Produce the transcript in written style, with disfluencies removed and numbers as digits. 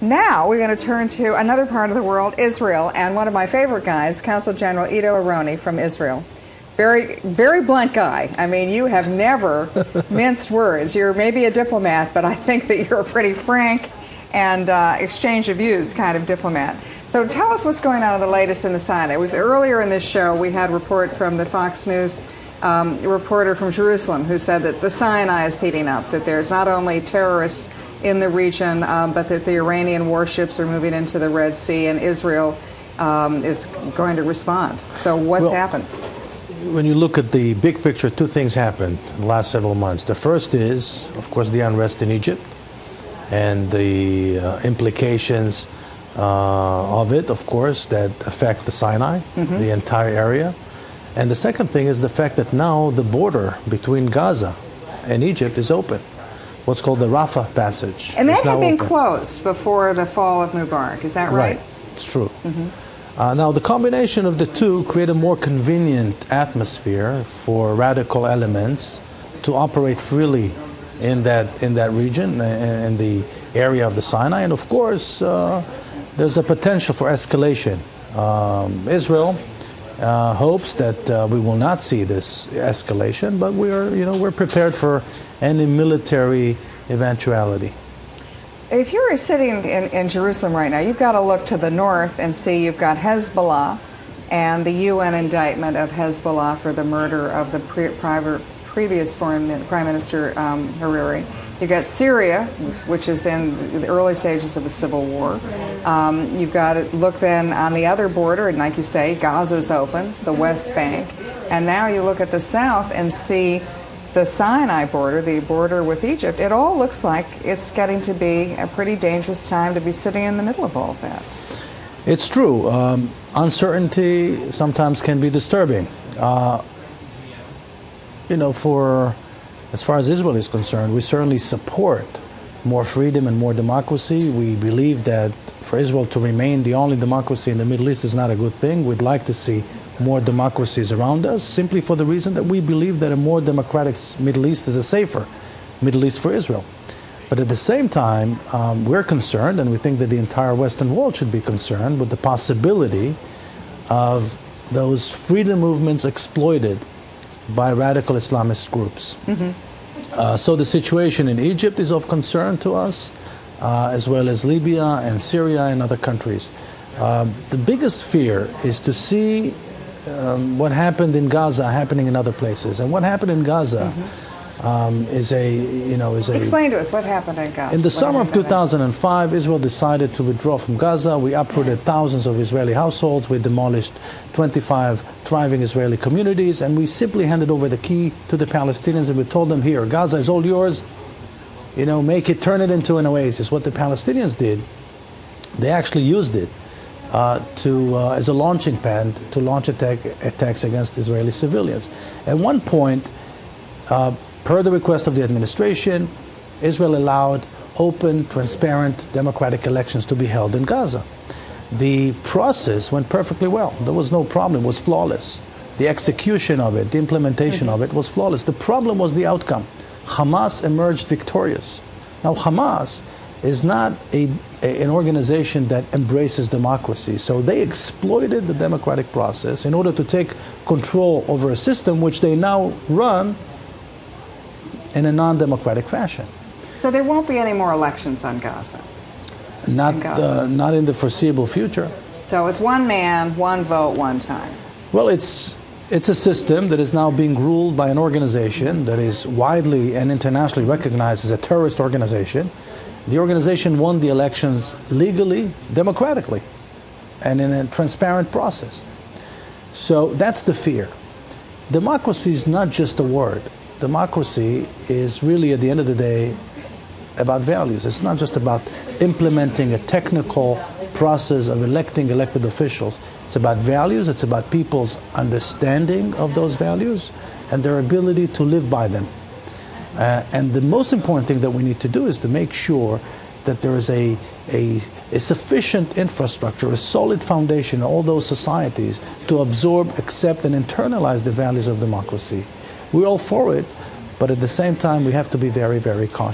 Now we're going to turn to another part of the world, Israel, and one of my favorite guys, Consul General Aharoni from Israel. Very, very blunt guy. I mean, you have never minced words. You're maybe a diplomat, but I think that you're a pretty frank and exchange of views kind of diplomat. So tell us what's going on in the latest in the Sinai. Earlier in this show, we had a report from the Fox News reporter from Jerusalem who said that the Sinai is heating up, that there's not only terrorists in the region, but that the Iranian warships are moving into the Red Sea, and Israel is going to respond. So what's happened? When you look at the big picture, two things happened in the last several months. The first is, of course, the unrest in Egypt and the implications of it, of course, that affect the Sinai, the entire area. And the second thing is the fact that now the border between Gaza and Egypt is open, what's called the Rafah passage. And that had been closed before the fall of Mubarak, is that right? Right, it's true. Now, the combination of the two create a more convenient atmosphere for radical elements to operate freely in that region, in the area of the Sinai. And of course, there's a potential for escalation. Israel hopes that we will not see this escalation, but we're prepared for any military eventuality. If you're sitting in Jerusalem right now, you've got to look to the north and see you've got Hezbollah and the UN indictment of Hezbollah for the murder of the previous Prime Minister Hariri. You've got Syria, which is in the early stages of a civil war. You've got to look then on the other border, and like you say, Gaza's open, the West Bank. And now you look at the south and see the Sinai border, the border with Egypt. It all looks like it's getting to be a pretty dangerous time to be sitting in the middle of all of that. It's true. Uncertainty sometimes can be disturbing. As far as Israel is concerned, we certainly support more freedom and more democracy. We believe that for Israel to remain the only democracy in the Middle East is not a good thing. We'd like to see more democracies around us, simply for the reason that we believe that a more democratic Middle East is a safer Middle East for Israel. But at the same time, we're concerned, and we think that the entire Western world should be concerned with the possibility of those freedom movements exploited by radical Islamist groups. So the situation in Egypt is of concern to us, as well as Libya and Syria and other countries. The biggest fear is to see what happened in Gaza happening in other places. And what happened in Gaza is a... Explain to us what happened in Gaza. In the summer of 2005, Israel decided to withdraw from Gaza. We uprooted thousands of Israeli households. We demolished 25 thriving Israeli communities, and we simply handed over the key to the Palestinians, and we told them, here, Gaza is all yours. Turn it into an oasis. What the Palestinians did, they actually used it as a launching pad to launch attacks against Israeli civilians. At one point, per the request of the administration, Israel allowed open, transparent, democratic elections to be held in Gaza. The process went perfectly well. There was no problem. It was flawless. The execution of it, the implementation of it was flawless. The problem was the outcome. Hamas emerged victorious. Now, Hamas is not an organization that embraces democracy. So they exploited the democratic process in order to take control over a system which they now run in a non-democratic fashion. So there won't be any more elections on Gaza? Not in the foreseeable future. So it's one man, one vote, one time. Well, it's a system that is now being ruled by an organization that is widely and internationally recognized as a terrorist organization. The organization won the elections legally, democratically, and in a transparent process. So that's the fear. Democracy is not just a word. Democracy is really, at the end of the day, about values. It's not just about implementing a technical process of electing elected officials. It's about values. It's about people's understanding of those values and their ability to live by them. And the most important thing that we need to do is to make sure that there is a sufficient infrastructure, a solid foundation in all those societies to absorb, accept, and internalize the values of democracy. We're all for it, but at the same time, we have to be very, very cautious.